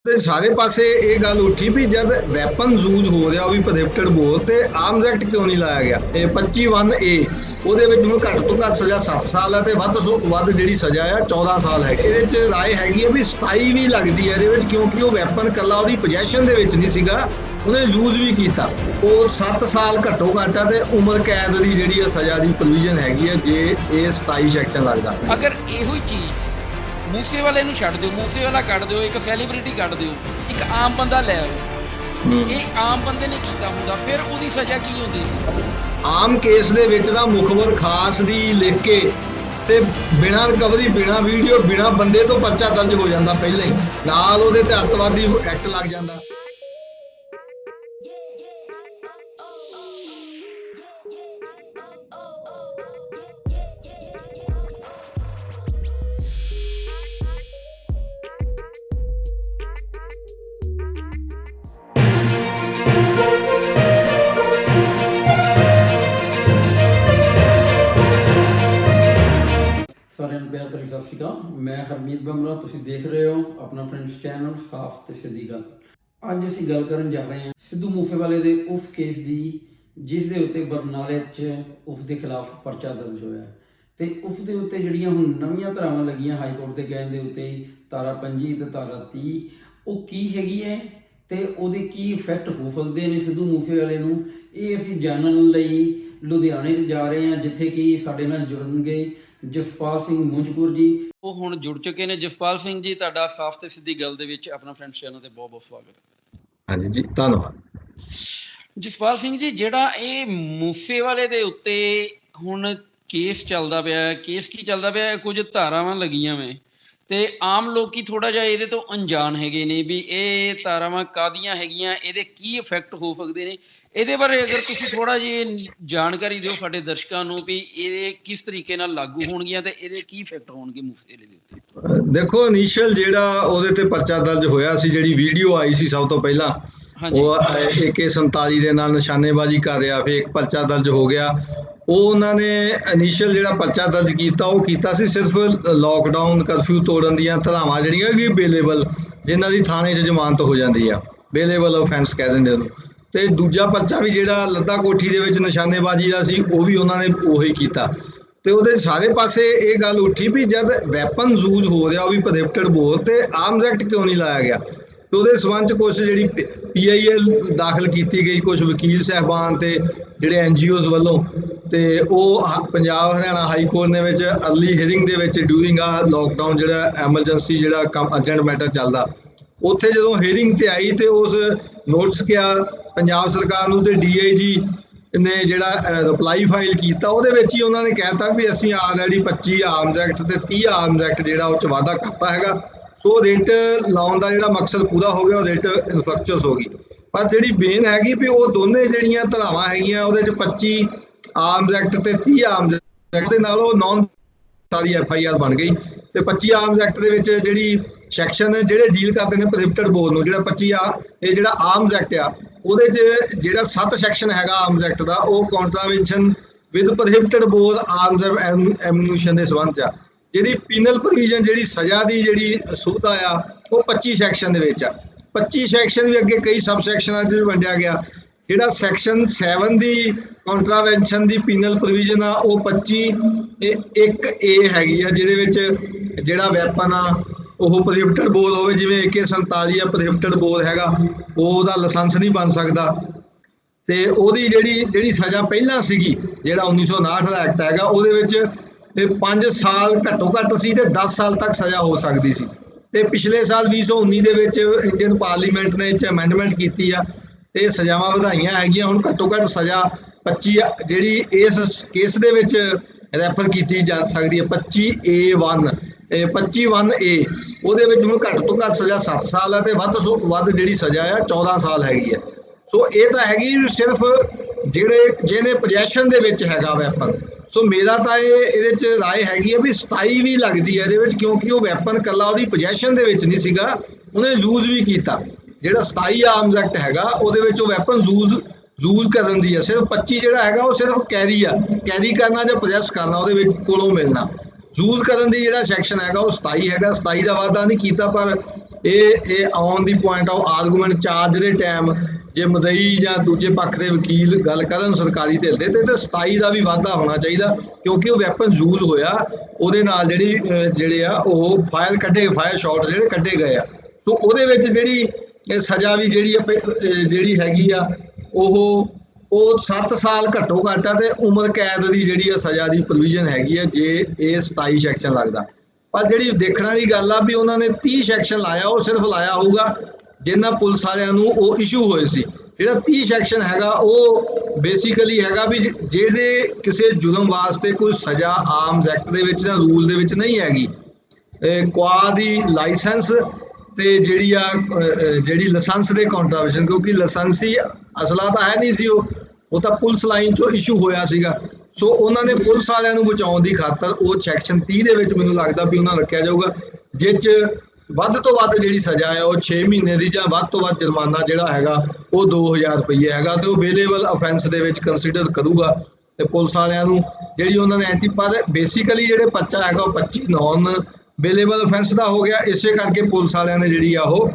ਤੇ ਸਾਰੇ ਪਾਸੇ ਇਹ ਗੱਲ ਉੱਠੀ ਵੀ ਜਦ ਵੈਪਨ ਯੂਜ਼ ਹੋ ਰਿਹਾ ਉਹ ਵੀ ਪ੍ਰੋਹਿਬਿਟਡ ਬੋਲ ਤੇ ਆਰਮਸ ਐਕਟ ਕਿਉਂ ਨਹੀਂ ਲਾਇਆ ਗਿਆ। ਇਹ 25(1)A ਉਹਦੇ ਵਿੱਚ ਹੁਣ ਘੱਟ ਤੋਂ ਘੱਟ ਸਜ਼ਾ 7 ਸਾਲ ਹੈ ਤੇ ਵੱਧ ਤੋਂ ਵੱਧ ਜਿਹੜੀ ਸਜ਼ਾ ਆ 14 ਸਾਲ ਹੈ। ਇਹਦੇ 'ਚ ਰਾਏ ਹੈਗੀ ਹੈ ਵੀ 27 ਵੀ ਲੱਗਦੀ ਹੈ ਇਹਦੇ ਵਿੱਚ, ਕਿਉਂਕਿ ਉਹ ਵੈਪਨ ਕੱਲਾ ਉਹਦੀ ਪੋਜੈਸ਼ਨ ਦੇ ਵਿੱਚ ਨਹੀਂ ਸੀਗਾ, ਉਹਨੇ ਯੂਜ਼ ਵੀ ਕੀਤਾ। ਉਹ 7 ਸਾਲ ਘੱਟੋ ਘੱਟ ਆ ਤੇ ਉਮਰ ਕੈਦ ਦੀ ਜਿਹੜੀ ਸਜ਼ਾ ਦੀ ਪ੍ਰੋਵੀਜ਼ਨ ਹੈਗੀ ਹੈ ਜੇ ਇਹ 27 ਸੈਕਸ਼ਨ ਲੱਗਦਾ। ਅਗਰ ਇਹੋ ਹੀ ਚੀਜ਼ ਮੂਸੇ ਵਾਲੇ ਨੂੰ ਛੱਡ ਦਿਓ, ਮੂਸੇ ਵਾਲਾ ਕੱਢ ਦਿਓ, ਇੱਕ ਸੈਲੀਬ੍ਰਿਟੀ ਕੱਢ ਦਿਓ, ਇੱਕ ਆਮ ਬੰਦਾ ਲੈ ਆਓ, ਇਹ ਆਮ ਬੰਦੇ ਨੇ ਕੀਤਾ ਹੁੰਦਾ, ਫਿਰ ਉਹਦੀ ਸਜ਼ਾ ਕੀ ਹੁੰਦੀ ਸੀ? ਆਮ ਕੇਸ ਦੇ ਵਿੱਚ ਤਾਂ ਮੁਖਬਰ ਖਾਸ ਦੀ ਲਿਖ ਕੇ ਤੇ ਬਿਨਾਂ ਰਿਕਵਰੀ, ਬਿਨਾਂ ਵੀਡੀਓ, ਬਿਨਾਂ ਬੰਦੇ ਤੋਂ ਪਰਚਾ ਦਰਜ ਹੋ ਜਾਂਦਾ ਪਹਿਲਾਂ ਹੀ, ਨਾਲ ਉਹਦੇ ਤੇ ਅੱਤਵਾਦੀ ਐਕਟ ਲੱਗ ਜਾਂਦਾ। ਸਾਰਿਆਂ ਨੂੰ ਪਿਆਰ ਭਰੀ ਸਤਿ ਸ਼੍ਰੀ ਅਕਾਲ। ਮੈਂ ਹਰਮੀਤ ਬਮਰਾ, ਤੁਸੀਂ ਦੇਖ ਰਹੇ ਹੋ ਆਪਣਾ ਫਰੈਂਡਸ ਚੈਨਲ ਸਾਫ਼ ਤੇ ਸਿੱਧੀ ਗੱਲ। ਅੱਜ ਅਸੀਂ ਗੱਲ ਕਰਨ ਜਾ ਰਹੇ ਹਾਂ ਸਿੱਧੂ ਮੂਸੇਵਾਲੇ ਦੇ ਉਸ ਕੇਸ ਦੀ, ਜਿਸ ਦੇ ਉੱਤੇ ਬਰਨਾਲੇ 'ਚ ਉਸ ਦੇ ਖਿਲਾਫ ਪਰਚਾ ਦਰਜ ਹੋਇਆ ਹੈ ਤੇ ਉਸ ਦੇ ਉੱਤੇ ਜਿਹੜੀਆਂ ਹੁਣ ਨਵੀਆਂ ਧਾਰਾਵਾਂ ਲੱਗੀਆਂ ਹਾਈ ਕੋਰਟ ਦੇ ਕਹਿਣ ਦੇ ਉੱਤੇ, ਧਾਰਾ 25 ਤੇ ਧਾਰਾ 30, ਉਹ ਕੀ ਹੈਗੀ ਹੈ ਤੇ ਉਹਦੇ ਕੀ ਇਫੈਕਟ ਹੋ ਸਕਦੇ ਨੇ ਸਿੱਧੂ ਮੂਸੇਵਾਲੇ ਨੂੰ, ਇਹ ਅਸੀਂ ਜਾਣਨ ਲਈ ਲੁਧਿਆਣੇ 'ਚ ਜਾ ਰਹੇ ਹਾਂ, ਜਿੱਥੇ ਕਿ ਸਾਡੇ ਨਾਲ ਜੁੜਨਗੇ ਜਸਪਾਲ ਸਿੰਘ ਮੁੰਜਪੁਰ ਜੀ। ਉਹ ਹੁਣ ਜੁੜ ਚੁੱਕੇ ਨੇ। ਜਸਪਾਲ ਸਿੰਘ ਜੀ, ਤੁਹਾਡਾ ਸਾਫ਼ ਤੇ ਸਿੱਧੀ ਗੱਲ ਦੇ ਵਿੱਚ ਆਪਣਾ ਫਰੈਂਡਸ ਚੈਨਲ ਤੇ ਬਹੁਤ ਬਹੁਤ ਸਵਾਗਤ ਹੈ। ਹਾਂਜੀ ਜੀ, ਧੰਨਵਾਦ। ਜਸਪਾਲ ਸਿੰਘ ਜੀ, ਜਿਹੜਾ ਇਹ ਮੂਸੇਵਾਲੇ ਦੇ ਉੱਤੇ ਹੁਣ ਕੇਸ ਚੱਲਦਾ ਪਿਆ ਹੈ, ਕੇਸ ਕੀ ਚੱਲਦਾ ਪਿਆ, ਕੁਝ ਧਾਰਾਵਾਂ ਲੱਗੀਆਂ ਵੇ ਤੇ ਆਮ ਲੋਕੀ ਥੋੜਾ ਜਿਹਾ ਇਹਦੇ ਤੋਂ ਅਣਜਾਣ ਹੈਗੇ ਨੇ ਵੀ ਇਹ ਧਾਰਾਵਾਂ ਕਾਹਦੀਆਂ ਹੈਗੀਆਂ, ਇਹਦੇ ਕੀ ਇਫੈਕਟ ਹੋ ਸਕਦੇ ਨੇ। ਇਹਦੇ ਬਾਰੇ ਅਗਰ ਤੁਸੀਂ ਥੋੜਾ ਜਿਹੀ ਜਾਣਕਾਰੀ ਦਿਓ ਸਾਡੇ ਦਰਸ਼ਕਾਂ ਨੂੰ ਵੀ ਇਹ ਕਿਸ ਤਰੀਕੇ ਨਾਲ ਲਾਗੂ ਹੋਣਗੀਆਂ ਤੇ ਇਹਦੇ ਕੀ ਇਫੈਕਟ ਹੋਣਗੇ ਮੂਸੇਵਾਲੇ ਦੇ ਉੱਤੇ। ਦੇਖੋ, ਇਨੀਸ਼ੀਅਲ ਜਿਹੜਾ ਉਹਦੇ ਤੇ ਪਰਚਾ ਦਰਜ ਹੋਇਆ ਸੀ, ਜਿਹੜੀ ਵੀਡੀਓ ਆਈ ਸੀ ਸਭ ਤੋਂ ਪਹਿਲਾਂ, ਉਹ AK-47 ਦੇ ਨਾਲ ਨਿਸ਼ਾਨੇਬਾਜ਼ੀ ਕਰ ਰਿਹਾ, ਫੇਕ ਪਰਚਾ ਦਰਜ ਹੋ ਗਿਆ। ਉਹ ਉਹਨਾਂ ਨੇ ਇਨੀਸ਼ੀਅਲ ਜਿਹੜਾ ਪਰਚਾ ਦਰਜ ਕੀਤਾ ਉਹ ਕੀਤਾ ਸੀ ਸਿਰਫ ਲੋਕਡਾਊਨ ਕਰਫਿਊ ਤੋੜਨ ਦੀਆਂ ਧਾਰਾਵਾਂ ਜਿਹੜੀਆਂ ਕਿ ਬੇਲੇਬਲ, ਜਿਨ੍ਹਾਂ ਦੀ ਥਾਣੇ 'ਚ ਜ਼ਮਾਨਤ ਹੋ ਜਾਂਦੀ ਆ, ਬੇਲੇਬਲ ਆਫੈਂਸ ਕਹਿ ਦਿੰਦੇ ਉਹਨੂੰ। ਤੇ ਦੂਜਾ ਪਰਚਾ ਵੀ ਜਿਹੜਾ ਲੱਦਾ ਕੋਠੀ ਦੇ ਵਿੱਚ ਨਿਸ਼ਾਨੇਬਾਜ਼ੀ ਦਾ ਸੀ, ਉਹ ਵੀ ਉਹਨਾਂ ਨੇ ਉਹੀ ਕੀਤਾ। ਤੇ ਉਹਦੇ ਸਾਰੇ ਪਾਸੇ ਇਹ ਗੱਲ ਉੱਠੀ ਵੀ ਜਦ ਵੈਪਨ ਯੂਜ਼ ਹੋ ਰਿਹਾ ਉਹ ਵੀ ਪ੍ਰੋਹਿਬਿਟਡ ਬੋਲ ਤੇ ਆਰਮਸ ਐਕਟ ਕਿਉਂ ਨਹੀਂ ਲਾਇਆ ਗਿਆ। ਤੇ ਉਹਦੇ ਸਬੰਧ 'ਚ ਕੁਛ ਜਿਹੜੀ PIL ਦਾਖਲ ਕੀਤੀ ਗਈ, ਕੁਛ ਵਕੀਲ ਸਾਹਿਬਾਨ ਤੇ ਜਿਹੜੇ NGOs ਵੱਲੋਂ, ਤੇ ਉਹ ਪੰਜਾਬ ਹਰਿਆਣਾ ਹਾਈ ਕੋਰਟ ਦੇ ਵਿੱਚ ਅਰਲੀ ਹੀਅਰਿੰਗ ਦੇ ਵਿੱਚ ਡਿਊਰਿੰਗ ਆ ਲੋਕਡਾਊਨ ਜਿਹੜਾ ਐਮਰਜੈਂਸੀ ਜਿਹੜਾ ਕੰਮ ਅਰਜੈਂਟ ਮੈਟਰ ਚੱਲਦਾ, ਉੱਥੇ ਜਦੋਂ ਹੀਅਰਿੰਗ ਤੇ ਆਈ ਤੇ ਉਸ ਨੋਟਿਸ ਕਿਹਾ ਪੰਜਾਬ ਸਰਕਾਰ ਨੂੰ ਤੇ DIG ਨੇ ਜਿਹੜਾ ਰਿਪਲਾਈ ਫਾਈਲ ਕੀਤਾ, ਉਹਦੇ ਵਿੱਚ ਹੀ ਉਹਨਾਂ ਨੇ ਕਹਿਤਾ ਵੀ ਅਸੀਂ ਆਲਰੇਡੀ 25 ਆਰਮਸ ਐਕਟ ਤੇ 30 ਆਰਮਸ ਐਕਟ ਜਿਹੜਾ ਉਹ 'ਚ ਵਾਧਾ ਕਰਤਾ ਹੈਗਾ। ਸੋ ਰਿਟ ਲਾਉਣ ਦਾ ਜਿਹੜਾ ਮਕਸਦ ਪੂਰਾ ਹੋ ਗਿਆ, ਉਹ ਰਿਟ ਇਨਫਰਕਚਰਸ ਹੋ ਗਈ। ਪਰ ਜਿਹੜੀ ਮੇਨ ਹੈਗੀ ਵੀ ਉਹ ਦੋਨੇ ਜਿਹੜੀਆਂ ਧਾਰਾਵਾਂ ਹੈਗੀਆਂ ਉਹਦੇ 'ਚ 25 ਆਰਮਸ ਐਕਟ ਤੇ 30 ਆਰਮਸ ਐਕਟ ਦੇ ਨਾਲ ਉਹ ਨੌਨ ਸਾਰੀ FIR ਬਣ ਗਈ। ਤੇ 25 ਆਰਮਸ ਐਕਟ ਦੇ ਵਿੱਚ ਜਿਹੜੀ ਸੈਕਸ਼ਨ ਜਿਹੜੇ ਡੀਲ ਕਰਦੇ ਨੇ ਪ੍ਰੋਹਿਬਿਟਡ ਬੋਲ ਨੂੰ, ਜਿਹੜਾ 25 ਇਹ ਜਿਹੜਾ ਆਰਮਸ ਐਕਟ ਆ, ਉਹਦੇ 'ਚ ਜਿਹੜਾ 7 ਸੈਕਸ਼ਨ ਹੈਗਾ ਆਰਮਸ ਐਕਟ ਦਾ, ਉਹ ਕੰਟਰਾਵੈਂਸ਼ਨ ਵਿਦ ਪ੍ਰੋਹਿਬਿਟਡ ਬੋਲ ਆਰਮਸ ਐਮੂਨੀਸ਼ਨ ਦੇ ਸੰਬੰਧ 'ਚ ਆ। ਜਿਹੜੀ ਪੀਨਲ ਪ੍ਰੋਵੀਜ਼ਨ, ਜਿਹੜੀ ਸਜ਼ਾ ਦੀ ਜਿਹੜੀ ਸੁਵਿਧਾ ਆ, ਉਹ 25 ਸੈਕਸ਼ਨ ਦੇ ਵਿੱਚ ਆ। 25 ਸੈਕਸ਼ਨ ਵੀ ਅੱਗੇ ਕਈ ਸਬ ਸੈਕਸ਼ਨਾਂ 'ਚ ਵੀ ਵੰਡਿਆ ਗਿਆ। ਜਿਹੜਾ ਸੈਕਸ਼ਨ 7 ਦੀ ਕੰਟਰਾਵੈਂਸ਼ਨ ਦੀ ਪੀਨਲ ਪ੍ਰੋਵੀਜ਼ਨ ਆ, ਉਹ 25(1)A ਹੈਗੀ ਆ, ਜਿਹਦੇ ਵਿੱਚ ਜਿਹੜਾ ਵੈਪਨ ਆ ਉਹ ਪ੍ਰੋਹਿਬਿਟਡ ਬੋਲ ਹੋਵੇ, ਜਿਵੇਂ AK-47 ਆ ਪ੍ਰੋਹਿਬਿਟਡ ਬੋਲ ਹੈਗਾ, ਉਹਦਾ ਲਾਇਸੈਂਸ ਨਹੀਂ ਬਣ ਸਕਦਾ। ਤੇ ਉਹਦੀ ਜਿਹੜੀ ਸਜ਼ਾ ਪਹਿਲਾਂ ਸੀਗੀ, ਜਿਹੜਾ 1959 ਦਾ ਐਕਟ ਹੈਗਾ, ਉਹਦੇ ਵਿੱਚ 5 ਸਾਲ ਘੱਟੋ ਘੱਟ ਸੀ ਤੇ 10 ਸਾਲ ਤੱਕ ਸਜ਼ਾ ਹੋ ਸਕਦੀ ਸੀ। ਤੇ ਪਿਛਲੇ ਸਾਲ 2019 ਦੇ ਵਿੱਚ ਇੰਡੀਅਨ ਪਾਰਲੀਮੈਂਟ ਨੇ ਇਹ 'ਚ ਅਮੈਂਡਮੈਂਟ ਕੀਤੀ ਆ ਤੇ ਸਜ਼ਾਵਾਂ ਵਧਾਈਆਂ ਹੈਗੀਆਂ। ਹੁਣ ਘੱਟੋ ਘੱਟ ਸਜ਼ਾ 25 ਜਿਹੜੀ ਇਸ ਕੇਸ ਦੇ ਵਿੱਚ ਰੈਫਰ ਕੀਤੀ ਜਾ ਸਕਦੀ ਹੈ, 25(1)A, 25(1)A, ਉਹਦੇ ਵਿੱਚ ਹੁਣ ਘੱਟ ਤੋਂ ਘੱਟ ਸਜ਼ਾ 7 ਸਾਲ ਹੈ ਤੇ ਵੱਧ ਤੋਂ ਵੱਧ ਜਿਹੜੀ ਸਜ਼ਾ ਆ 14 ਸਾਲ ਹੈਗੀ ਹੈ। ਸੋ ਇਹ ਤਾਂ ਹੈਗੀ ਸਿਰਫ ਜਿਹਨੇ ਪੋਜੈਸ਼ਨ ਦੇ ਵਿੱਚ ਹੈਗਾ ਵੈਪਨ। ਸੋ ਮੇਰਾ ਤਾਂ ਇਹਦੇ 'ਚ ਰਾਏ ਹੈਗੀ ਹੈ ਵੀ 27 ਵੀ ਲੱਗਦੀ ਹੈ ਇਹਦੇ ਵਿੱਚ, ਕਿਉਂਕਿ ਉਹ ਵੈਪਨ ਕੱਲਾ ਉਹਦੀ ਪੋਜੈਸ਼ਨ ਦੇ ਵਿੱਚ ਨਹੀਂ ਸੀਗਾ, ਉਹਨੇ ਯੂਜ਼ ਵੀ ਕੀਤਾ। ਜਿਹੜਾ 27 ਆਰਮਸ ਐਕਟ ਹੈਗਾ ਉਹਦੇ ਵਿੱਚ ਉਹ ਵੈਪਨ ਯੂਜ਼ ਕਰਨ ਦੀ ਹੈ। ਸਿਰਫ 25 ਜਿਹੜਾ ਹੈਗਾ ਉਹ ਸਿਰਫ ਕੈਰੀ ਕਰਨਾ ਜਾਂ ਪ੍ਰੋਜੈਸ ਕਰਨਾ, ਉਹਦੇ ਵਿੱਚ ਕੋਲੋਂ ਮਿਲਣਾ। ਯੂਜ਼ ਕਰਨ ਦੀ ਜਿਹੜਾ ਸੈਕਸ਼ਨ ਹੈਗਾ ਉਹ 27 ਹੈਗਾ। 27 ਦਾ ਵਾਅਦਾ ਨਹੀਂ ਕੀਤਾ, ਪਰ ਇਹ on the point of argument charge ਦੇ ਟਾਈਮ ਜੇ ਮਦਈ ਜਾਂ ਦੂਜੇ ਪੱਖ ਦੇ ਵਕੀਲ ਗੱਲ ਕਰਨ ਸਰਕਾਰੀ ਧਿਰ ਦੇ ਤੇ 27 ਦਾ ਵੀ ਵਾਧਾ ਹੋਣਾ ਚਾਹੀਦਾ, ਕਿਉਂਕਿ ਉਹ ਵੈਪਨ ਯੂਜ਼ ਹੋਇਆ, ਉਹਦੇ ਨਾਲ ਜਿਹੜੇ ਆ ਉਹ ਫਾਇਰ ਸ਼ਾਟ ਜਿਹੜੇ ਕੱਢੇ ਗਏ ਆ। ਸੋ ਉਹਦੇ ਵਿੱਚ ਜਿਹੜੀ ਸਜ਼ਾ ਵੀ ਜਿਹੜੀ ਹੈਗੀ ਆ ਉਹ 7 ਸਾਲ ਘੱਟੋ ਘੱਟ ਆ, ਤੇ ਉਮਰ ਕੈਦ ਦੀ ਜਿਹੜੀ ਆ ਸਜ਼ਾ ਦੀ ਪ੍ਰੋਵੀਜ਼ਨ ਹੈਗੀ ਆ ਜੇ ਇਹ 27 ਸੈਕਸ਼ਨ ਲੱਗਦਾ। ਪਰ ਜਿਹੜੀ ਦੇਖਣ ਵਾਲੀ ਗੱਲ ਆ ਵੀ ਉਹਨਾਂ ਨੇ 30 ਸੈਕਸ਼ਨ ਲਾਇਆ, ਉਹ ਸਿਰਫ ਲਾਇਆ ਹੋਊਗਾ ਜਿਨ੍ਹਾਂ ਪੁਲਿਸ ਵਾਲਿਆਂ ਨੂੰ ਉਹ ਇਸ਼ੂ ਹੋਏ ਸੀ। ਜਿਹੜਾ 30 ਸੈਕਸ਼ਨ ਹੈਗਾ ਉਹ ਬੇਸਿਕਲੀ ਹੈਗਾ ਵੀ ਜਿਹੜੇ ਕਿਸੇ ਜੁਰਮ ਵਾਸਤੇ ਕੋਈ ਸਜ਼ਾ ਆਰਮਜ਼ ਐਕਟ ਦੇ ਵਿੱਚ ਜਾਂ ਰੂਲ ਦੇ ਵਿੱਚ ਨਹੀਂ ਹੈਗੀ, ਕੁਆ ਦੀ ਲਾਇਸੈਂਸ ਤੇ ਜਿਹੜੀ ਲਾਇਸੈਂਸ ਦੇ ਕੰਟਰਾਵੈਂਸ਼ਨ, ਕਿਉਂਕਿ ਲਾਇਸੈਂਸੀ ਅਸਲਾ ਤਾਂ ਹੈ ਨਹੀਂ ਸੀ, ਉਹ ਤਾਂ ਪੁਲਿਸ ਲਾਈਨ 'ਚੋਂ ਇਸ਼ੂ ਹੋਇਆ ਸੀਗਾ। ਸੋ ਉਹਨਾਂ ਨੇ ਪੁਲਿਸ ਵਾਲਿਆਂ ਨੂੰ ਬਚਾਉਣ ਦੀ ਖਾਤਰ ਉਹ ਸੈਕਸ਼ਨ 30 ਦੇ ਵਿੱਚ ਮੈਨੂੰ ਲੱਗਦਾ ਵੀ ਉਹਨਾਂ ਰੱਖਿਆ ਜਾਊਗਾ, ਜਿਸ 'ਚ ਵੱਧ ਤੋਂ ਵੱਧ ਜਿਹੜੀ ਸਜ਼ਾ ਹੈ ਉਹ 6 ਮਹੀਨੇ ਦੀ ਜਾਂ ਵੱਧ ਤੋਂ ਵੱਧ ਜੁਰਮਾਨਾ ਜਿਹੜਾ ਹੈਗਾ ਉਹ 2000 ਰੁਪਏ ਹੈਗਾ, ਤੇ ਉਹ ਵੇਲੇਬਲ ਅਫੈਂਸ ਦੇ ਵਿੱਚ ਕੰਸੀਡਰ ਕਰੂਗਾ। ਤੇ ਪੁਲਿਸ ਵਾਲਿਆਂ ਨੂੰ ਜਿਹੜੀ ਉਹਨਾਂ ਨੇ ਪਰ ਬੇਸਿਕਲੀ ਜਿਹੜੇ ਪਰਚਾ ਹੈਗਾ ਉਹ 25 ਨੌਨ ਵੇਲੇਬਲ ਅਫੈਂਸ ਦਾ ਹੋ ਗਿਆ। ਇਸੇ ਕਰਕੇ ਪੁਲਿਸ ਵਾਲਿਆਂ ਨੇ ਜਿਹੜੀ ਆ ਉਹ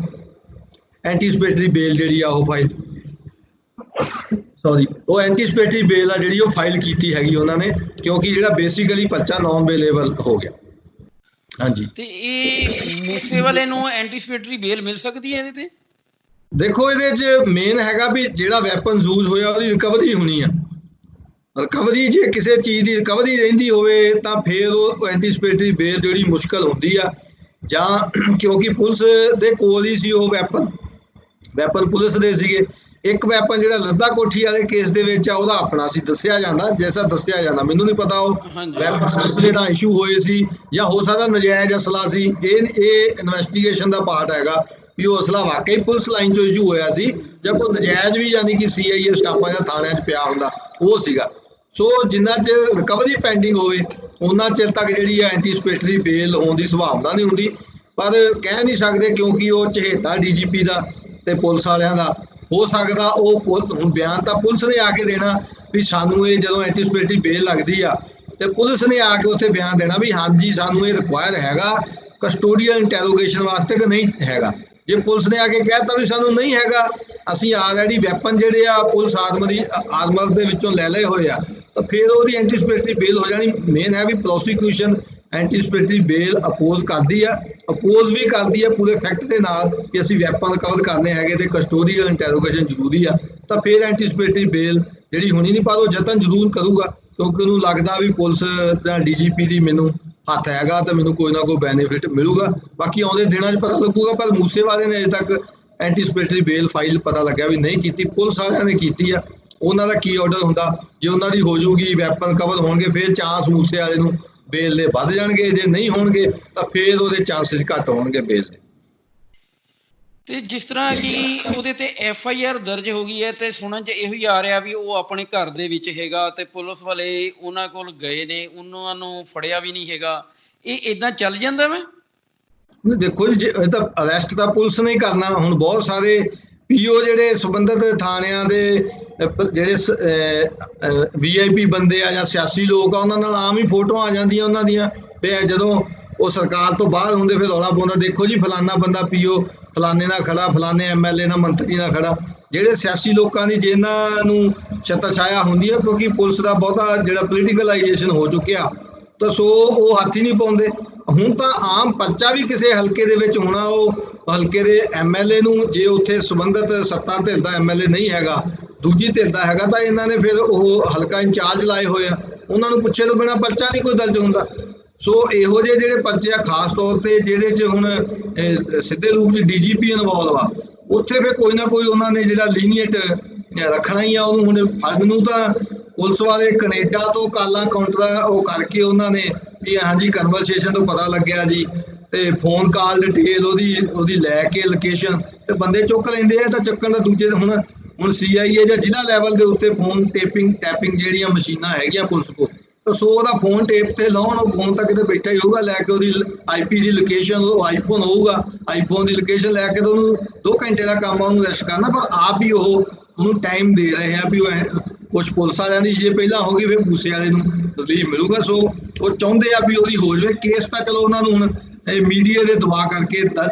ਐਂਟੀਸਪੇਟਰੀ ਬੇਲ ਜਿਹੜੀ ਆ ਉਹ ਐਂਟੀਸਪੇਟਰੀ ਬੇਲ ਆ ਜਿਹੜੀ ਉਹ ਫਾਈਲ ਕੀਤੀ ਹੈਗੀ ਉਹਨਾਂ ਨੇ, ਕਿਉਂਕਿ ਜਿਹੜਾ ਬੇਸਿਕਲੀ ਪਰਚਾ ਨੌਨ ਵੇਲੇਬਲ ਹੋ ਗਿਆ। ਹਾਂਜੀ, ਤੇ ਇਹ ਮੂਸੇ ਵਾਲੇ ਨੂੰ ਐਂਟੀਸਪੇਟਰੀ ਬੇਲ ਮਿਲ ਸਕਦੀ ਹੈ ਇਹਦੇ ਤੇ? ਦੇਖੋ ਇਹਦੇ 'ਚ ਮੇਨ ਹੈਗਾ ਵੀ ਜਿਹੜਾ ਵੈਪਨ ਯੂਜ਼ ਹੋਇਆ ਉਹਦੀ ਰਿਕਵਰੀ ਹੋਣੀ ਆ। ਰਿਕਵਰੀ ਜੇ ਕਿਸੇ ਚੀਜ਼ ਦੀ ਰਿਕਵਰੀ ਰਹਿੰਦੀ ਹੋਵੇ ਤਾਂ ਫਿਰ ਉਹ ਐਂਟੀਸਪੇਟਰੀ ਬੇਲ ਜਿਹੜੀ ਮੁਸ਼ਕਲ ਹੁੰਦੀ ਆ, ਜਾਂ ਕਿਉਂਕਿ ਪੁਲਿਸ ਦੇ ਕੋਲ ਹੀ ਸੀ ਉਹ ਵੈਪਨ ਪੁਲਿਸ ਦੇ ਸੀਗੇ। ਇੱਕ ਵੈਪਨ ਜਿਹੜਾ ਲੱਦਾ ਕੋਠੀ ਵਾਲੇ ਕੇਸ ਦੇ ਵਿੱਚ ਆ ਉਹਦਾ ਆਪਣਾ ਸੀ, ਦੱਸਿਆ ਜਾਂਦਾ ਮੈਨੂੰ ਨਹੀਂ ਪਤਾ ਉਹ ਵੈਪਨ ਅਸਲੇ ਦਾ ਇਸ਼ੂ ਹੋਏ ਸੀ ਜਾਂ ਹੋ ਸਕਦਾ ਨਜਾਇਜ਼ ਅਸਲਾ ਸੀ। ਇਹ ਇਨਵੈਸਟੀਗੇਸ਼ਨ ਦਾ ਪਾਰਟ ਹੈਗਾ ਵੀ ਉਹ ਅਸਲਾ ਵਾਕਈ ਪੁਲਿਸ ਲਾਈਨ 'ਚੋਂ ਇਸ਼ੂ ਹੋਇਆ ਸੀ ਜਾਂ ਕੋਈ ਨਜਾਇਜ਼ ਵੀ ਯਾਨੀ ਕਿ CIA ਸਟਾਫਾਂ ਜਾਂ ਥਾਣਿਆਂ 'ਚ ਪਿਆ ਹੁੰਦਾ ਉਹ ਸੀਗਾ। ਸੋ ਜਿੰਨਾ ਚਿਰ ਰਿਕਵਰੀ ਪੈਂਡਿੰਗ ਹੋਵੇ ਉਹਨਾਂ ਚਿਰ ਤੱਕ ਜਿਹੜੀ ਆ ਐਂਟੀਸਪੇਟਰੀ ਬੇਲ ਹੋਣ ਦੀ ਸੰਭਾਵਨਾ ਨਹੀਂ ਹੁੰਦੀ। ਪਰ ਕਹਿ ਨਹੀਂ ਸਕਦੇ ਕਿਉਂਕਿ ਉਹ ਚਹੇਤਾ DGP ਦਾ ਤੇ ਪੁਲਿਸ ਵਾਲਿਆਂ ਦਾ, ਹੋ ਸਕਦਾ ਉਹ ਹੁਣ ਬਿਆਨ ਤਾਂ ਪੁਲਿਸ ਨੇ ਆ ਕੇ ਦੇਣਾ ਵੀ ਸਾਨੂੰ ਇਹ ਜਦੋਂ ਐਂਟੀਸਪੇਟਰੀ ਬੇਲ ਲੱਗਦੀ ਆ ਤੇ ਪੁਲਿਸ ਨੇ ਆ ਕੇ ਉੱਥੇ ਬਿਆਨ ਦੇਣਾ ਵੀ ਹਾਂਜੀ ਸਾਨੂੰ ਇਹ ਰਿਕੁਆਇਰ ਹੈਗਾ ਕਸਟੋਡੀਅਲ ਇੰਟੈਰੋਗੇਸ਼ਨ ਵਾਸਤੇ ਕਿ ਨਹੀਂ ਹੈਗਾ। ਜੇ ਪੁਲਿਸ ਨੇ ਆ ਕੇ ਕਹਿਤਾ ਵੀ ਸਾਨੂੰ ਨਹੀਂ ਹੈਗਾ, ਅਸੀਂ ਆਲਰੇਡੀ ਵੈਪਨ ਜਿਹੜੇ ਆ ਪੁਲਿਸ ਆਰਮਰ ਦੇ ਵਿੱਚੋਂ ਲੈ ਲਏ ਹੋਏ ਆ, ਤਾਂ ਫਿਰ ਉਹਦੀ ਐਂਟੀਸਪੇਟਰੀ ਬੇਲ ਹੋ ਜਾਣੀ। ਮੇਨ ਹੈ ਵੀ ਪ੍ਰੋਸੀਕਿਊਸ਼ਨ ਐਂਟੀਸਪੇਟਰੀ ਬੇਲ ਅਪੋਜ਼ ਕਰਦੀ ਆ ਪੂਰੇ ਫੈਕਟ ਦੇ ਨਾਲ ਕਿ ਅਸੀਂ ਵੈਪਨ ਰਿਕਵਰ ਕਰਨੇ ਹੈਗੇ ਤੇ ਕਸਟੋਡੀਅਲ ਇੰਟੈਰੋਗੇਸ਼ਨ ਜ਼ਰੂਰੀ ਆ, ਤਾਂ ਫਿਰ ਐਂਟੀਸਪੇਟਰੀ ਬੇਲ ਜਿਹੜੀ ਹੋਣੀ ਨਹੀਂ। ਪਰ ਉਹ ਯਤਨ ਜ਼ਰੂਰ ਕਰੂਗਾ ਕਿਉਂਕਿ ਉਹਨੂੰ ਲੱਗਦਾ ਵੀ ਪੁਲਿਸ ਜਾਂ DGP ਦੀ ਮੈਨੂੰ ਹੱਥ ਹੈਗਾ ਤਾਂ ਮੈਨੂੰ ਕੋਈ ਨਾ ਕੋਈ ਬੈਨੀਫਿਟ ਮਿਲੂਗਾ। ਬਾਕੀ ਆਉਂਦੇ ਦਿਨਾਂ 'ਚ ਪਤਾ ਲੱਗੂਗਾ। ਪਰ ਮੂਸੇ ਵਾਲੇ ਨੇ ਅਜੇ ਤੱਕ ਐਂਟੀਸਪੇਟਰੀ ਬੇਲ ਫਾਈਲ ਪਤਾ ਲੱਗਿਆ ਵੀ ਨਹੀਂ ਕੀਤੀ, ਪੁਲਿਸ ਵਾਲਿਆਂ ਨੇ ਕੀਤੀ ਆ। ਉਹਨਾਂ ਦਾ ਕੀ ਆਰਡਰ ਹੁੰਦਾ, ਜੇ ਉਹਨਾਂ ਦੀ ਹੋ ਜਾਊਗੀ ਵੈਪਨ ਕਵਰ ਹੋਣਗੇ ਫਿਰ ਚਾਂਸ ਮੂਸੇ ਵਾਲੇ ਨੂੰ ਬੇਲ ਦੇ ਵੱਧ ਜਾਣਗੇ, ਜੇ ਨਹੀਂ ਹੋਣਗੇ ਤਾਂ ਫਿਰ ਉਹਦੇ ਚਾਂਸਸ ਘੱਟ ਹੋਣਗੇ ਬੇਲ ਦੇ। ਤੇ ਜਿਸ ਤਰ੍ਹਾਂ ਕਿ ਉਹਦੇ ਤੇ FIR ਦਰਜ ਹੋ ਗਈ ਹੈ ਤੇ ਸੁਣਨ 'ਚ ਇਹੋ ਹੀ ਆ ਰਿਹਾ ਵੀ ਉਹ ਆਪਣੇ ਘਰ ਦੇ ਵਿੱਚ ਹੈਗਾ ਤੇ ਪੁਲਿਸ ਵਾਲੇ ਉਹਨਾਂ ਕੋਲ ਗਏ ਨੇ, ਉਹਨਾਂ ਨੂੰ ਫੜਿਆ ਵੀ ਨਹੀਂ ਹੈਗਾ, ਇਹ ਏਦਾਂ ਚੱਲ ਜਾਂਦਾ ਵਾ? ਦੇਖੋ ਜੀ, ਇਹ ਤਾਂ ਅਰੈਸਟ ਤਾਂ ਪੁਲਿਸ ਨੇ ਹੀ ਕਰਨਾ। ਹੁਣ ਬਹੁਤ ਸਾਰੇ PO ਜਿਹੜੇ ਸੰਬੰਧਿਤ ਥਾਣਿਆਂ ਦੇ ਜਿਹੜੇ VIP ਬੰਦੇ ਆ ਜਾਂ ਸਿਆਸੀ ਲੋਕ ਆ ਉਹਨਾਂ ਨਾਲ ਆਮ ਹੀ ਫੋਟੋਆਂ ਆ ਜਾਂਦੀਆਂ ਉਹਨਾਂ ਦੀਆਂ, ਫਿਰ ਜਦੋਂ ਉਹ ਸਰਕਾਰ ਤੋਂ ਬਾਹਰ ਹੁੰਦੇ ਫਿਰ ਰੌਲਾ ਪਾਉਂਦਾ ਦੇਖੋ ਜੀ ਫਲਾਨਾ ਬੰਦਾ PO ਫਲਾਣੇ ਨਾਲ ਖੜਾ, ਫਲਾਣੇ MLA ਨਾਲ ਮੰਤਰੀ ਨਾਲ ਖੜਾ। ਜਿਹੜੇ ਸਿਆਸੀ ਲੋਕਾਂ ਦੀ ਜਿਹਨਾਂ ਨੂੰ ਛਤਰ ਛਾਇਆ ਹੁੰਦੀ ਹੈ ਕਿਉਂਕਿ ਪੁਲਿਸ ਦਾ ਬਹੁਤਾ ਜਿਹੜਾ ਪੋਲੀਟੀਕਲਾਈਜੇਸ਼ਨ ਹੋ ਚੁੱਕਿਆ, ਤਾਂ ਸੋ ਉਹ ਹੱਥ ਹੀ ਨਹੀਂ ਪਾਉਂਦੇ। ਹੁਣ ਤਾਂ ਆਮ ਪਰਚਾ ਵੀ ਕਿਸੇ ਹਲਕੇ ਦੇ ਵਿੱਚ ਹੋਣਾ, ਉਹ ਹਲਕੇ ਦੇ MLA ਨੂੰ ਜੇ ਉੱਥੇ ਸੰਬੰਧਿਤ ਸੱਤਾ ਧਿਰ ਦਾ MLA ਨਹੀਂ ਹੈਗਾ, ਦੂਜੀ ਧਿਰ ਦਾ ਹੈਗਾ, ਤਾਂ ਇਹਨਾਂ ਨੇ ਫਿਰ ਉਹ ਹਲਕਾ ਇੰਚਾਰਜ ਲਾਏ ਹੋਏ ਆ, ਉਹਨਾਂ ਨੂੰ ਪੁੱਛੇ ਤੋਂ ਬਿਨਾਂ ਪਰਚਾ ਨਹੀਂ ਕੋਈ ਦਰਜ ਹੁੰਦਾ। ਸੋ ਇਹੋ ਜਿਹੇ ਜਿਹੜੇ ਪਰਚੇ ਆ ਖਾਸ ਤੌਰ ਤੇ ਜਿਹੜੇ 'ਚ ਹੁਣ ਸਿੱਧੇ ਰੂਪ 'ਚ DGP ਇਨਵੋਲਵ ਆ, ਉੱਥੇ ਫਿਰ ਕੋਈ ਨਾ ਕੋਈ ਉਹਨਾਂ ਨੇ ਜਿਹੜਾ ਲੀਨੀਏਟ ਰੱਖਣਾ ਹੀ ਆ ਉਹਨੂੰ। ਹੁਣ ਫਰਦ ਨੂੰ ਤਾਂ ਪੁਲਿਸ ਵਾਲੇ ਕੈਨੇਡਾ ਤੋਂ ਕਾਲਾਂ ਕਾਊਂਟਰ ਉਹ ਕਰਕੇ ਉਹਨਾਂ ਨੇ ਵੀ ਹਾਂਜੀ ਕਨਵਰਸੇਸ਼ਨ ਤੋਂ ਪਤਾ ਲੱਗਿਆ ਜੀ, ਤੇ ਫੋਨ ਕਾਲ ਡਿਟੇਲ ਉਹਦੀ ਲੈ ਕੇ ਲੋਕੇਸ਼ਨ ਤੇ ਬੰਦੇ ਚੁੱਕ ਲੈਂਦੇ ਆ। ਤਾਂ ਚੱਕਣ ਦਾ ਦੂਜੇ ਹੁਣ CIA ਜਾਂ ਜ਼ਿਲ੍ਹਾ ਲੈਵਲ ਦੇ ਉੱਤੇ ਫੋਨ ਟੈਪਿੰਗ ਜਿਹੜੀਆਂ ਮਸ਼ੀਨਾਂ ਹੈਗੀਆਂ ਪੁਲਿਸ ਕੋਲ, ਤਾਂ ਸੋ ਉਹਦਾ ਫੋਨ ਟੇਪ ਤੇ ਲਾਉਣ, ਉਹ ਫੋਨ ਤਾਂ ਕਿਤੇ ਬੈਠਾ ਹੀ ਹੋਊਗਾ, ਲੈ ਕੇ ਉਹਦੀ IP ਦੀ ਲੋਕੇਸ਼ਨ, ਉਹ ਆਈਫੋਨ ਹੋਊਗਾ, ਆਈਫੋਨ ਦੀ ਲੋਕੇਸ਼ਨ ਲੈ ਕੇ ਤਾਂ ਉਹਨੂੰ 2 ਘੰਟੇ ਦਾ ਕੰਮ ਆ ਉਹਨੂੰ ਰੈਸਟ ਕਰਨਾ। ਪਰ ਆਪ ਹੀ ਉਹ ਉਹਨੂੰ ਟਾਈਮ ਦੇ ਰਹੇ ਆ ਵੀ ਉਹ ਕੁਛ ਪੁਲਿਸ ਵਾਲਿਆਂ ਦੀ ਜੇ ਪਹਿਲਾਂ ਹੋ ਗਈ ਫਿਰ ਮੂਸੇ ਵਾਲੇ ਨੂੰ ਰਿਲੀਫ ਮਿਲੂਗਾ। ਸੋ ਉਹ ਚਾਹੁੰਦੇ ਆ ਵੀ ਉਹਦੀ ਹੋ ਜਾਵੇ। ਕੇਸ ਤਾਂ ਚਲੋ ਉਹਨਾਂ ਨੂੰ ਹੁਣ ਇਹ ਮੀਡੀਆ ਦੇ ਦਬਾਅ ਕਰਕੇ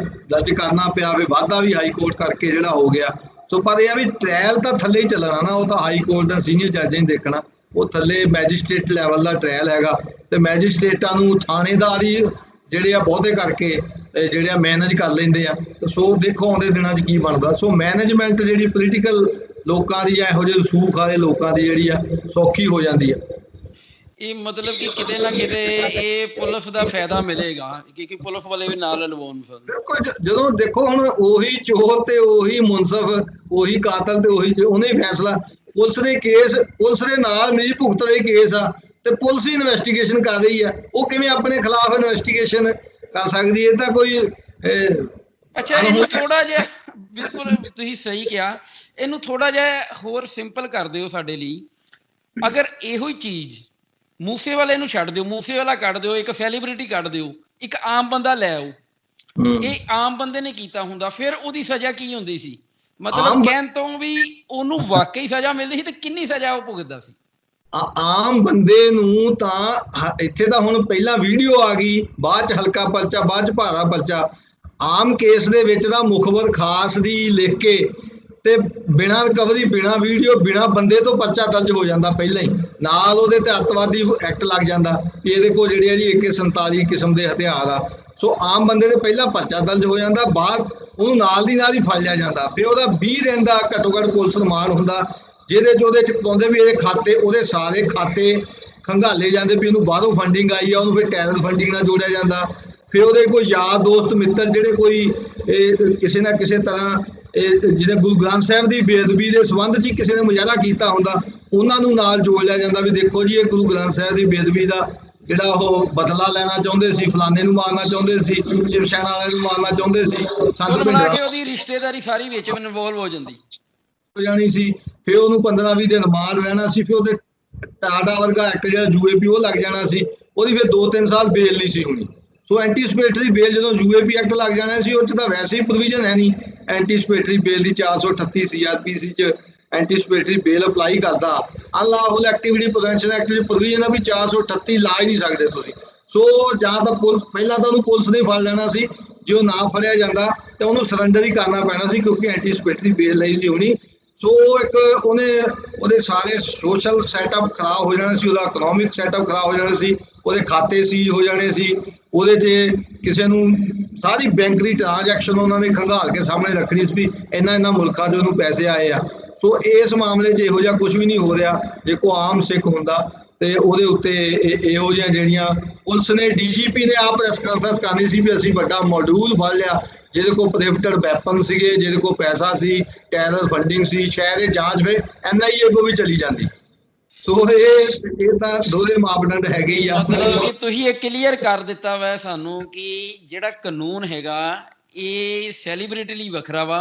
ਦਰਜ ਕਰਨਾ ਪਿਆ ਵੀ ਵਾਧਾ ਵੀ ਹਾਈ ਕੋਰਟ ਕਰਕੇ ਜਿਹੜਾ ਹੋ ਗਿਆ। ਸੋ ਪਰ ਇਹ ਆ ਵੀ ਟ੍ਰਾਇਲ ਤਾਂ ਥੱਲੇ ਹੀ ਚੱਲਣਾ ਨਾ, ਉਹ ਤਾਂ ਹਾਈ ਕੋਰਟ ਦਾ ਸੀਨੀਅਰ ਜੱਜ ਨੇ ਦੇਖਣਾ, ਉਹ ਥੱਲੇ ਮੈਜਿਸਟ੍ਰੇਟ ਲੈਵਲ ਦਾ ਟ੍ਰਾਇਲ ਹੈਗਾ ਤੇ ਮੈਜਿਸਟ੍ਰੇਟਾਂ ਨੂੰ ਥਾਣੇਦਾਰ ਹੀ ਜਿਹੜੇ ਆ ਬਹੁਤੇ ਕਰਕੇ ਜਿਹੜੇ ਆ ਮੈਨੇਜ ਕਰ ਲੈਂਦੇ ਆ। ਸੋ ਦੇਖੋ ਆਉਂਦੇ ਦਿਨਾਂ 'ਚ ਕੀ ਬਣਦਾ। ਸੋ ਮੈਨੇਜਮੈਂਟ ਜਿਹੜੀ ਪੋਲੀਟੀਕਲ ਲੋਕਾਂ ਦੀ ਜਾਂ ਇਹੋ ਜਿਹੇ ਰਸੂਖ ਵਾਲੇ ਲੋਕਾਂ ਦੀ ਜਿਹੜੀ ਆ ਸੌਖੀ ਹੋ ਜਾਂਦੀ ਆ। ਇਹ ਮਤਲਬ ਕਿ ਕਿਤੇ ਨਾ ਕਿਤੇ ਇਹ ਪੁਲਿਸ ਦਾ ਫਾਇਦਾ ਮਿਲੇਗਾ ਕਿਉਂਕਿ ਪੁਲਿਸ ਵਾਲੇ ਵੀ ਨਾਲ ਇਨਵੋਲਵ ਹੋਣ। ਬਿਲਕੁਲ, ਜਦੋਂ ਦੇਖੋ ਹੁਣ ਉਹੀ ਚੋਰ ਤੇ ਉਹੀ ਮੁਨਸਫ, ਉਹੀ ਕਾਤਲ ਤੇ ਉਹੀ ਉਹਨੇ ਫੈਸਲਾ, ਪੁਲਿਸ ਨੇ ਕੇਸ, ਪੁਲਿਸ ਦੇ ਨਾਲ ਮਿਲੀ ਭੁਗਤ ਦੇ ਕੇਸ ਆ ਤੇ ਪੁਲਿਸ ਹੀ ਇਨਵੈਸਟੀਗੇਸ਼ਨ ਕਰ ਰਹੀ ਆ, ਉਹ ਕਿਵੇਂ ਆਪਣੇ ਖਿਲਾਫ ਇਨਵੈਸਟੀਗੇਸ਼ਨ ਕਰ ਸਕਦੀ ਹੈ? ਇਹ ਤਾਂ ਕੋਈ ਅੱਛਾ ਇਹਨੂੰ ਥੋੜਾ ਜਿਹਾ, ਬਿਲਕੁਲ ਤੁਸੀਂ ਸਹੀ ਕਿਹਾ, ਇਹਨੂੰ ਥੋੜਾ ਜਿਹਾ ਹੋਰ ਸਿੰਪਲ ਕਰ ਦਿਓ ਸਾਡੇ ਲਈ। ਅਗਰ ਇਹੋ ਹੀ ਚੀਜ਼ ਮੂਸੇਵਾਲੇ ਨੂੰ ਛੱਡ ਦਿਓ, ਮੂਸੇਵਾਲਾ ਕੱਢ ਦਿਓ, ਇੱਕ ਸੈਲੀਬ੍ਰਿਟੀ ਕੱਢ ਦਿਓ, ਇੱਕ ਆਮ ਬੰਦਾ ਲੈ ਆਓ, ਇਹ ਆਮ ਬੰਦੇ ਨੇ ਕੀਤਾ ਹੁੰਦਾ, ਫਿਰ ਉਹਦੀ ਸਜ਼ਾ ਕੀ ਹੁੰਦੀ ਸੀ? ਮਤਲਬ ਕਹਿਣ ਤੋਂ ਵੀ ਉਹਨੂੰ ਵਾਕਈ ਸਜ਼ਾ ਮਿਲਦੀ ਸੀ ਤੇ ਕਿੰਨੀ ਸਜ਼ਾ ਉਹ ਭੁਗਤਦਾ ਸੀ? ਆਮ ਬੰਦੇ ਨੂੰ ਤਾਂ ਇੱਥੇ ਤਾਂ ਹੁਣ ਪਹਿਲਾਂ ਵੀਡੀਓ ਆ ਗਈ, ਬਾਅਦ 'ਚ ਹਲਕਾ ਪਰਚਾ, ਬਾਅਦ 'ਚ ਭਾਰਾ ਪਰਚਾ। ਆਮ ਕੇਸ ਦੇ ਵਿੱਚ ਤਾਂ ਮੁਖਬਰ ਖਾਸ ਦੀ ਲਿਖ ਕੇ ਤੇ ਬਿਨਾਂ ਰਿਕਵਰੀ, ਬਿਨਾਂ ਵੀਡੀਓ, ਬਿਨਾਂ ਬੰਦੇ ਤੋਂ ਪਰਚਾ ਦਰਜ ਹੋ ਜਾਂਦਾ ਪਹਿਲਾਂ ਹੀ, ਨਾਲ ਉਹਦੇ ਤੇ ਅੱਤਵਾਦੀ ਐਕਟ ਲੱਗ ਜਾਂਦਾ ਵੀ ਇਹਦੇ ਕੋਲ ਜਿਹੜੇ ਆ ਜੀ AK-47 ਕਿਸਮ ਦੇ ਹਥਿਆਰ ਆ। ਸੋ ਆਮ ਬੰਦੇ ਦੇ ਪਹਿਲਾਂ ਪਰਚਾ ਦਰਜ ਹੋ ਜਾਂਦਾ, ਬਾਅਦ ਉਹਨੂੰ ਨਾਲ ਦੀ ਨਾਲ ਹੀ ਫੜ ਲਿਆ ਜਾਂਦਾ। ਫਿਰ ਉਹਦਾ 20 ਦਿਨ ਦਾ ਘੱਟੋ ਘੱਟ ਪੁਲਿਸ ਰਿਮਾਂਡ ਹੁੰਦਾ, ਜਿਹਦੇ 'ਚ ਉਹਦੇ 'ਚ ਪਾਉਂਦੇ ਵੀ ਇਹਦੇ ਖਾਤੇ, ਉਹਦੇ ਸਾਰੇ ਖਾਤੇ ਖੰਗਾਲੇ ਜਾਂਦੇ ਵੀ ਉਹਨੂੰ ਬਾਹਰੋਂ ਫੰਡਿੰਗ ਆਈ ਆ, ਉਹਨੂੰ ਫਿਰ ਟੈਰਰ ਫੰਡਿੰਗ ਨਾਲ ਜੋੜਿਆ ਜਾਂਦਾ। ਫਿਰ ਉਹਦੇ ਕੋਈ ਯਾਰ ਦੋਸਤ ਮਿੱਤਰ ਜਿਹੜੇ ਕੋਈ ਕਿਸੇ ਨਾ ਕਿਸੇ ਤਰ੍ਹਾਂ ਜਿਹਨੇ ਗੁਰੂ ਗ੍ਰੰਥ ਸਾਹਿਬ ਦੀ ਬੇਅਦਬੀ ਦੇ ਸੰਬੰਧ 'ਚ ਕਿਸੇ ਨੇ ਮੁਜ਼ਾਹਰਾ ਕੀਤਾ ਹੁੰਦਾ, ਉਹਨਾਂ ਨੂੰ ਨਾਲ ਜੋੜ ਲਿਆ ਜਾਂਦਾ ਵੀ ਦੇਖੋ ਜੀ ਇਹ ਗੁਰੂ ਗ੍ਰੰਥ ਸਾਹਿਬ ਦੀ ਬੇਅਦਬੀ ਦਾ ਜਿਹੜਾ ਉਹ ਬਦਲਾ ਲੈਣਾ ਚਾਹੁੰਦੇ ਸੀ, ਫਲਾਣੇ ਨੂੰ ਮਾਰਨਾ ਚਾਹੁੰਦੇ ਸੀ, ਸ਼ਿਵ ਸੈਨਾ ਵਾਲੇ ਨੂੰ ਮਾਰਨਾ ਚਾਹੁੰਦੇ ਸੀ। ਉਹਦੀ ਰਿਸ਼ਤੇਦਾਰੀ ਸਾਰੀ ਵਿੱਚ ਇਨਵੋਲਵ ਹੋ ਜਾਂਦੀ ਹੋ ਜਾਣੀ ਸੀ। ਫਿਰ ਉਹਨੂੰ 15-20 ਦਿਨ ਰਿਮਾਂਡ ਰਹਿਣਾ ਸੀ। ਫਿਰ ਉਹਦੇ ਟਾਡਾ ਵਰਗਾ ਐਕਟ ਜਿਹੜਾ UAP ਉਹ ਲੱਗ ਜਾਣਾ ਸੀ, ਉਹਦੀ ਫਿਰ 2-3 ਸਾਲ ਬੇਲ ਨਹੀਂ ਸੀ ਹੋਣੀ। ਸੋ ਐਂਟੀਸਪੇਟਰੀ ਬੇਲ ਜਦੋਂ UAP ਐਕਟ ਲੱਗ ਜਾਣਾ ਸੀ, ਉਹ 'ਚ ਤਾਂ ਵੈਸੇ ਹੀ ਪ੍ਰੋਵੀਜ਼ਨ ਹੈ ਨਹੀਂ ਐਂਟੀਸਪੇਟਰੀ ਬੇਲ ਦੀ। 438 CRPC 'ਚ ਐਂਟੀਸਪੇਟਰੀ ਬੇਲ ਅਪਲਾਈ ਕਰਦਾ। ਅਨਲॉफुल ਐਕਟੀਵਿਟੀ ਪ੍ਰੀਵੈਂਸ਼ਨ ਐਕਟ 'ਚ ਪ੍ਰੋਵੀਜ਼ਨ ਆ ਵੀ 438 ਲਾ ਹੀ ਨਹੀਂ ਸਕਦੇ ਤੁਸੀਂ। ਸੋ ਜਾਂ ਤਾਂ ਪਹਿਲਾਂ ਤਾਂ ਉਹਨੂੰ ਪੁਲਿਸ ਨੇ ਫੜ ਲੈਣਾ ਸੀ, ਜੇ ਉਹ ਨਾ ਫੜਿਆ ਜਾਂਦਾ ਤਾਂ ਉਹਨੂੰ ਸਰੈਂਡਰ ਹੀ ਕਰਨਾ ਪੈਣਾ ਸੀ ਕਿਉਂਕਿ ਐਂਟੀਸਪੇਟਰੀ ਬੇਲ ਨਹੀਂ ਸੀ ਹੋਣੀ। ਸੋ ਇੱਕ ਉਹਦੇ ਸਾਰੇ ਸੋਸ਼ਲ ਸੈਟਅਪ ਖਰਾਬ ਹੋ ਜਾਣਾ ਸੀ, ਉਹਦਾ ਇਕਨੋਮਿਕ ਸੈਟਅਪ ਖਰਾਬ ਹੋ ਜਾਣਾ ਸੀ, ਉਹਦੇ ਖਾਤੇ ਸੀਜ਼ ਹੋ ਜਾਣੇ ਸੀ, ਉਹਦੇ 'ਚ ਕਿਸੇ ਨੂੰ ਸਾਰੀ ਬੈਂਕ ਦੀ ਟ੍ਰਾਂਜੈਕਸ਼ਨ ਉਹਨਾਂ ਨੇ ਖੰਗਾਲ ਕੇ ਸਾਹਮਣੇ ਰੱਖਣੀ ਸੀ ਵੀ ਇਹਨਾਂ ਮੁਲਕਾਂ 'ਚ ਉਹਨੂੰ ਪੈਸੇ ਆਏ ਆ। ਸੋ ਇਸ ਮਾਮਲੇ 'ਚ ਇਹੋ ਜਿਹਾ ਕੁਝ ਵੀ ਨਹੀਂ ਹੋ ਰਿਹਾ। ਜੇ ਕੋਈ ਆਮ ਸਿੱਖ ਹੁੰਦਾ ਤੇ ਉਹਦੇ ਉੱਤੇ ਇਹੋ ਜਿਹੀਆਂ ਜਿਹੜੀਆਂ ਪੁਲਿਸ ਨੇ, DGP ਨੇ ਆਪ ਪ੍ਰੈਸ ਕਾਨਫਰੰਸ ਕਰਨੀ ਸੀ ਵੀ ਅਸੀਂ ਵੱਡਾ ਮੋਡਿਊਲ ਫੜ ਲਿਆ ਜਿਹਦੇ ਕੋਲ ਪ੍ਰੋਹਿਬਿਟਡ ਵੈਪਨ ਸੀਗੇ, ਜਿਹਦੇ ਕੋਲ ਪੈਸਾ ਸੀ, ਟੈਰਰ ਫੰਡਿੰਗ ਸੀ, ਸ਼ਾਇਦ ਇਹ ਜਾਂਚ ਫਿਰ NIA ਕੋਲ ਵੀ ਚਲੀ ਜਾਂਦੀ। ਸੋ ਇਹ ਤਾਂ ਦੋਹਰੇ ਮਾਪਦੰਡ ਹੈਗੇ ਹੀ ਆ। ਮਤਲਬ ਕਿ ਤੁਸੀਂ ਇਹ ਕਲੀਅਰ ਕਰ ਦਿੱਤਾ ਵਾ ਸਾਨੂੰ ਕਿ ਜਿਹੜਾ ਕਾਨੂੰਨ ਹੈਗਾ ਇਹ ਸੈਲੀਬ੍ਰਿਟੀ ਲਈ ਵੱਖਰਾ ਵਾ,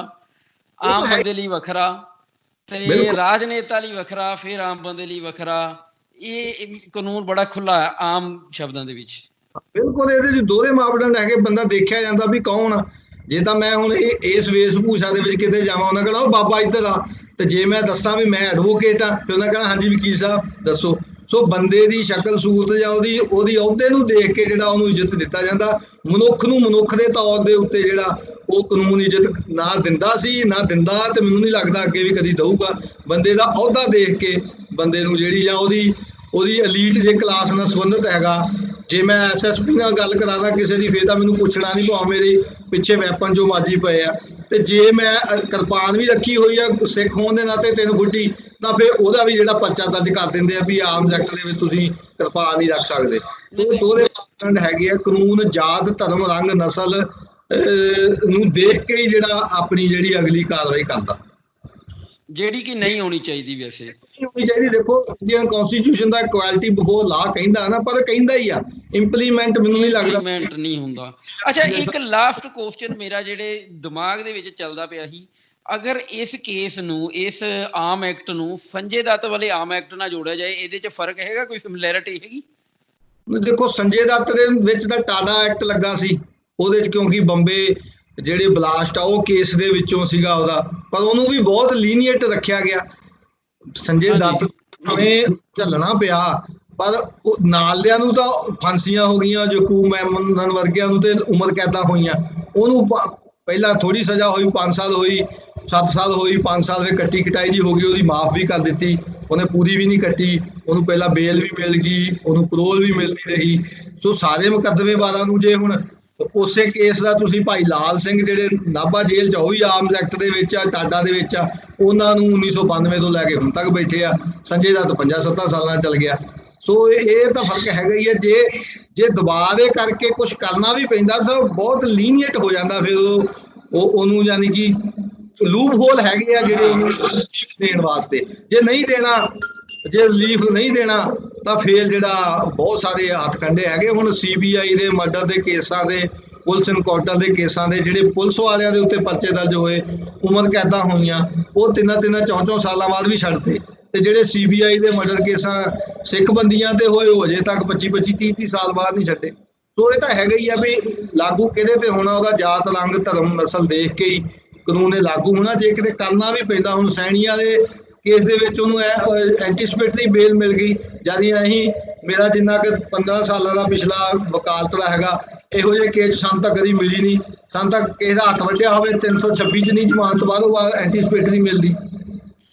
ਆਮ ਬੰਦੇ ਲਈ ਵੱਖਰਾ ਤੇ ਰਾਜਨੇਤਾ ਲਈ ਵੱਖਰਾ, ਫਿਰ ਆਮ ਬੰਦੇ ਲਈ ਵੱਖਰਾ। ਇਹ ਕਾਨੂੰਨ ਬੜਾ ਖੁੱਲਾ ਹੈ ਆਮ ਸ਼ਬਦਾਂ ਦੇ ਵਿੱਚ। ਬਿਲਕੁਲ, ਇਹਦੇ 'ਚ ਦੋਹਰੇ ਮਾਪਦੰਡ ਹੈਗੇ। ਬੰਦਾ ਦੇਖਿਆ ਜਾਂਦਾ ਵੀ ਕੌਣ ਆ। ਜੇ ਤਾਂ ਮੈਂ ਹੁਣ ਇਸ ਵੇਸ਼ ਭੂਸ਼ਾ ਦੇ ਵਿੱਚ ਕਿਤੇ ਜਾਵਾਂ, ਉਹਨਾਂ ਕਹਿਣਾ ਉਹ ਬਾਬਾ ਇੱਧਰ ਆ, ਤੇ ਜੇ ਮੈਂ ਦੱਸਾਂ ਵੀ ਮੈਂ ਐਡਵੋਕੇਟ ਆ ਤੇ ਉਹਨਾਂ ਕਹਿਣਾ ਹਾਂਜੀ ਵਕੀਲ ਸਾਹਿਬ ਦੱਸੋ। ਸੋ ਬੰਦੇ ਦੀ ਸ਼ਕਲ ਸੂਰਤ ਜਾਂ ਉਹਦੀ ਅਹੁਦੇ ਨੂੰ ਦੇਖ ਕੇ ਜਿਹੜਾ ਉਹਨੂੰ ਇੱਜ਼ਤ ਦਿੱਤਾ ਜਾਂਦਾ। ਮਨੁੱਖ ਨੂੰ ਮਨੁੱਖ ਦੇ ਤੌਰ ਦੇ ਉੱਤੇ ਜਿਹੜਾ ਉਹ ਕਾਨੂੰਨ ਇੱਜ਼ਤ ਨਾ ਦਿੰਦਾ ਸੀ, ਨਾ ਦਿੰਦਾ, ਤੇ ਮੈਨੂੰ ਨਹੀਂ ਲੱਗਦਾ ਅੱਗੇ ਵੀ ਕਦੀ ਦਊਗਾ। ਬੰਦੇ ਦਾ ਅਹੁਦਾ ਦੇਖ ਕੇ ਬੰਦੇ ਨੂੰ ਜਿਹੜੀ ਜਾਂ ਉਹਦੀ ਐਲੀਟ ਜੇ ਕਲਾਸ ਨਾਲ ਸੰਬੰਧਿਤ ਹੈਗਾ। ਜੇ ਮੈਂ SSP ਨਾਲ ਗੱਲ ਕਰਾਂਦਾ ਕਿਸੇ ਦੀ, ਫਿਰ ਤਾਂ ਮੈਨੂੰ ਪੁੱਛਣਾ ਨਹੀਂ, ਭਾਵੇਂ ਮੇਰੇ ਪਿੱਛੇ ਵੈਪਨ ਜੋ ਮਰਜ਼ੀ ਪਏ ਆ। ਤੇ ਜੇ ਮੈਂ ਕਿਰਪਾਨ ਵੀ ਰੱਖੀ ਹੋਈ ਆ ਸਿੱਖ ਹੋਣ ਦੇ ਨਾਤੇ 3 ਫੁੱਟੀ, ਤਾਂ ਫਿਰ ਉਹਦਾ ਵੀ ਜਿਹੜਾ ਪਰਚਾ ਦਰਜ ਕਰ ਦਿੰਦੇ ਆ ਵੀ ਆਮ ਐਕਟ ਦੇ ਵਿੱਚ ਤੁਸੀਂ ਕਿਰਪਾਨ ਨਹੀਂ ਰੱਖ ਸਕਦੇ। ਦੋਹਰੇ ਮਾਪਦੰਡ ਹੈਗੇ ਆ। ਕਾਨੂੰਨ ਜਾਤ, ਧਰਮ, ਰੰਗ, ਨਸਲ ਨੂੰ ਦੇਖ ਕੇ ਹੀ ਜਿਹੜਾ ਆਪਣੀ ਜਿਹੜੀ ਅਗਲੀ ਕਾਰਵਾਈ ਕਰਦਾ, ਜਿਹੜੀ ਕਿ ਨਹੀਂ ਹੋਣੀ ਚਾਹੀਦੀ। ਵੈਸੇ ਹੋਣੀ ਚਾਹੀਦੀ। ਦੇਖੋ ਇੰਡੀਅਨ ਕਨਸਟੀਟਿਊਸ਼ਨ ਦਾ ਇਕੁਐਲਿਟੀ ਬਿਫੋਰ ਲਾ ਕਹਿੰਦਾ ਨਾ, ਪਰ ਕਹਿੰਦਾ ਹੀ ਆ, ਇੰਪਲੀਮੈਂਟ ਮੈਨੂੰ ਨਹੀਂ ਲੱਗਦਾ ਇੰਪਲੀਮੈਂਟ ਨਹੀਂ ਹੁੰਦਾ। ਅੱਛਾ, ਇੱਕ ਲਾਸਟ ਕੁਐਸਚਨ ਮੇਰਾ ਜਿਹੜੇ ਦਿਮਾਗ ਦੇ ਵਿੱਚ ਚੱਲਦਾ ਪਿਆ ਸੀ, ਅਗਰ ਇਸ ਕੇਸ ਨੂੰ, ਇਸ ਆਮ ਐਕਟ ਨੂੰ ਸੰਜੇ ਦੱਤ ਵਾਲੇ ਆਮ ਐਕਟ ਨਾਲ ਜੋੜਿਆ ਜਾਏ, ਇਹਦੇ 'ਚ ਫਰਕ ਹੈਗਾ? ਕੋਈ ਸਿਮਿਲੈਰਿਟੀ ਹੈਗੀ? ਦੇਖੋ ਸੰਜੇ ਦੱਤ ਦੇ ਵਿੱਚ ਤਾਂ ਟਾਡਾ ਐਕਟ ਲੱਗਾ ਸੀ ਉਹਦੇ 'ਚ, ਕਿਉਂਕਿ ਬੰਬੇ ਜਿਹੜੇ ਬਲਾਸਟ ਆ ਉਹ ਕੇਸ ਦੇ ਵਿੱਚੋਂ ਸੀਗਾ ਉਹਦਾ, ਪਰ ਉਹਨੂੰ ਵੀ ਬਹੁਤ ਲੀਨੀਅਟ ਰੱਖਿਆ ਗਿਆ। ਸੰਜੇ ਦੱਤ ਭਾਵੇਂ ਝੱਲਣਾ ਪਿਆ, ਪਰ ਨਾਲਿਆਂ ਨੂੰ ਤਾਂ ਫਾਂਸੀਆਂ ਹੋ ਗਈਆਂ, ਯਕੂਬ ਮੈਮਨ ਵਰਗਿਆਂ ਨੂੰ ਤੇ ਉਮਰ ਕੈਦਾਂ ਹੋਈਆਂ। ਉਹਨੂੰ ਪਹਿਲਾਂ ਥੋੜੀ ਸਜ਼ਾ ਹੋਈ, 5 ਸਾਲ ਹੋਈ, 7 ਸਾਲ ਹੋਈ, 5 ਸਾਲ ਫਿਰ ਕੱਟੀ ਕਟਾਈ ਦੀ ਹੋ ਗਈ, ਉਹਦੀ ਮਾਫ ਵੀ ਕਰ ਦਿੱਤੀ, ਉਹਨੇ ਪੂਰੀ ਵੀ ਨਹੀਂ ਕੱਟੀ, ਉਹਨੂੰ ਪਹਿਲਾਂ ਬੇਲ ਵੀ ਮਿਲ ਗਈ, ਉਹਨੂੰ ਪਰੋਲ ਵੀ ਮਿਲਦੀ ਰਹੀ। ਸੋ ਸਾਰੇ ਮੁਕੱਦਮੇਬਾਜ਼ਾਂ ਨੂੰ ਜੇ ਹੁਣ ਉਸੇ ਕੇਸ ਦਾ ਤੁਸੀਂ ਭਾਈ ਲਾਲ ਸਿੰਘ ਜਿਹੜੇ ਨਾਭਾ ਜੇਲ੍ਹ 'ਚ, ਉਹ ਵੀ ਆਰਮਜ਼ ਐਕਟ ਦੇ ਵਿੱਚ ਆ, ਟਾਡਾ ਦੇ ਵਿੱਚ ਆ, ਉਹਨਾਂ ਨੂੰ 1992 ਤੋਂ ਲੈ ਕੇ ਹੁਣ ਤੱਕ ਬੈਠੇ ਆ। ਸੰਜੇ ਦੱਤ 5-7 ਸਾਲਾਂ ਚੱਲ ਗਿਆ। ਸੋ ਇਹ ਤਾਂ ਫਰਕ ਹੈਗਾ ਹੀ ਹੈ। ਜੇ ਦਬਾਅ ਦੇ ਕਰਕੇ ਕੁਝ ਕਰਨਾ ਵੀ ਪੈਂਦਾ ਤਾਂ ਬਹੁਤ ਲੀਨੀਅੰਟ ਹੋ ਜਾਂਦਾ, ਫਿਰ ਉਹਨੂੰ ਯਾਨੀ ਕਿ ਲੂਪ ਹੋਲ ਹੈਗੇ ਆ ਜਿਹੜੇ ਉਹਨੂੰ ਦੇਣ ਵਾਸਤੇ। ਜੇ ਨਹੀਂ ਦੇਣਾ, ਜੇ ਰਿਲੀਫ ਨਹੀਂ ਦੇਣਾ ਤਾਂ ਫਿਰ ਜਿਹੜਾ ਬਹੁਤ ਸਾਰੇ ਹੱਥਕੰਡੇ ਹੈਗੇ। ਹੁਣ CBI ਦੇ ਮਰਡਰ ਦੇ ਕੇਸਾਂ ਦੇ, ਪੁਲਿਸ ਇਨਕਾਊਂਟਰ ਦੇ ਕੇਸਾਂ ਦੇ ਜਿਹੜੇ ਪੁਲਿਸ ਵਾਲਿਆਂ ਦੇ ਉੱਤੇ ਪਰਚੇ ਦਰਜ ਹੋਏ, ਉਮਰ ਕੈਦਾਂ ਹੋਈਆਂ, ਉਹ 3-3, 4-4 ਸਾਲਾਂ ਬਾਅਦ ਵੀ ਛੱਡਤੇ। ਤੇ ਜਿਹੜੇ CBI ਦੇ ਮਰਡਰ ਕੇਸਾਂ ਸਿੱਖ ਬੰਦੀਆਂ ਤੇ ਹੋਏ, ਉਹ ਅਜੇ ਤੱਕ 25-25, 30-30 ਸਾਲ ਬਾਅਦ ਨਹੀਂ ਛੱਡੇ। ਸੋ ਇਹ ਤਾਂ ਹੈਗਾ ਹੀ ਆ ਵੀ ਲਾਗੂ ਕਿਹਦੇ ਤੇ ਹੋਣਾ, ਉਹਦਾ ਜਾਤ, ਰੰਗ, ਧਰਮ, ਨਸਲ ਦੇਖ ਕੇ ਹੀ ਕਾਨੂੰਨ ਇਹ ਲਾਗੂ ਹੋਣਾ। ਜੇ ਕਿਤੇ ਕਰਨਾ ਵੀ ਪੈਂਦਾ, ਹੁਣ ਸੈਣੀ ਵਾਲੇ ਕੇਸ ਦੇ ਵਿੱਚ ਉਹਨੂੰ ਐਂਟੀਸਪੇਟਰੀ ਬੇਲ ਮਿਲ ਗਈ, ਜਦ ਅਸੀਂ ਮੇਰਾ ਜਿੰਨਾ ਕਿ 15 ਸਾਲਾਂ ਦਾ ਪਿਛਲਾ ਵਕਾਲਤ ਦਾ ਹੈਗਾ, ਇਹੋ ਜਿਹੇ ਕੇਸ ਸਾਨੂੰ ਤਾਂ ਕਦੀ ਮਿਲੀ ਨਹੀਂ। ਸਾਨੂੰ ਤਾਂ ਕਿਸੇ ਦਾ ਹੱਥ ਵੱਢਿਆ ਹੋਵੇ 326 'ਚ ਨਹੀਂ ਜ਼ਮਾਨਤ ਤੋਂ ਬਾਅਦ ਐਂਟੀਸਪੇਟਰੀ ਮਿਲਦੀ,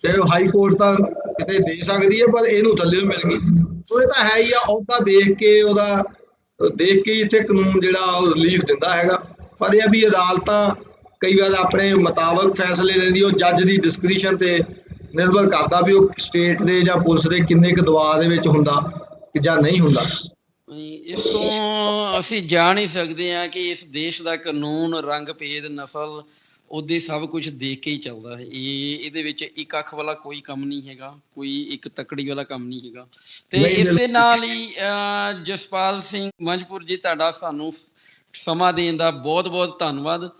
ਤੇ ਹਾਈ ਕੋਰਟ ਤਾਂ ਕਿਤੇ ਦੇ ਸਕਦੀ ਹੈ, ਪਰ ਇਹਨੂੰ ਥੱਲੇ ਮਿਲ ਗਈ। ਸੋ ਇਹ ਤਾਂ ਹੈ ਹੀ ਆ, ਅਹੁਦਾ ਦੇਖ ਕੇ ਉਹਦਾ ਦੇਖ ਕੇ ਇੱਥੇ ਕਾਨੂੰਨ ਜਿਹੜਾ ਉਹ ਰਿਲੀਫ ਦਿੰਦਾ ਹੈਗਾ। ਪਰ ਇਹ ਵੀ ਅਦਾਲਤਾਂ ਕਈ ਵਾਰ ਆਪਣੇ ਮੁਤਾਬਕ ਫੈਸਲੇ ਲੈਂਦੀ, ਉਹ ਜੱਜ ਦੀ ਡਿਸਕ੍ਰਿਸ਼ਨ ਤੇ ਨਿਰਭਰ ਕਰਦਾ ਵੀ ਉਹ ਸਟੇਟ ਦੇ ਜਾਂ ਪੁਲਿਸ ਦੇ ਕਿੰਨੇ ਕੁ ਦਬਾਅ ਦੇ ਵਿੱਚ ਹੁੰਦਾ ਜਾਂ ਨਹੀਂ ਹੁੰਦਾ। ਇਸ ਤੋਂ ਅਸੀਂ ਜਾਣ ਹੀ ਸਕਦੇ ਹਾਂ ਕਿ ਇਸ ਦੇਸ਼ ਦਾ ਕਾਨੂੰਨ ਰੰਗ, ਭੇਦ, ਨਸਲ, ਉਹਦੇ ਸਭ ਕੁਝ ਦੇਖ ਕੇ ਹੀ ਚੱਲਦਾ ਹੈ। ਇਹਦੇ ਵਿੱਚ ਇੱਕ ਅੱਖ ਵਾਲਾ ਕੋਈ ਕੰਮ ਨਹੀਂ ਹੈਗਾ, ਕੋਈ ਇੱਕ ਤਕੜੀ ਵਾਲਾ ਕੰਮ ਨਹੀਂ ਹੈਗਾ। ਤੇ ਇਸ ਦੇ ਨਾਲ ਹੀ ਜਸਪਾਲ ਸਿੰਘ ਮੰਝਪੁਰ ਜੀ, ਤੁਹਾਡਾ ਸਾਨੂੰ ਸਮਾਂ ਦੇਣ ਦਾ ਬਹੁਤ ਬਹੁਤ ਧੰਨਵਾਦ।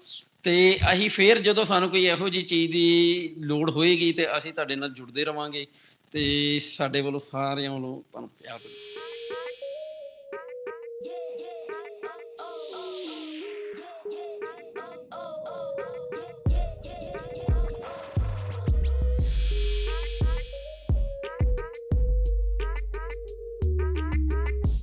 ਤੇ ਅਸੀਂ ਫੇਰ ਜਦੋਂ ਸਾਨੂੰ ਕੋਈ ਇਹੋ ਜਿਹੀ ਚੀਜ਼ ਦੀ ਲੋੜ ਹੋਏਗੀ ਤੇ ਅਸੀਂ ਤੁਹਾਡੇ ਨਾਲ ਜੁੜਦੇ ਰਵਾਂਗੇ। ਤੇ ਸਾਡੇ ਵੱਲੋਂ ਸਾਰਿਆਂ ਵੱਲੋਂ ਤੁਹਾਨੂੰ ਪਿਆਰ।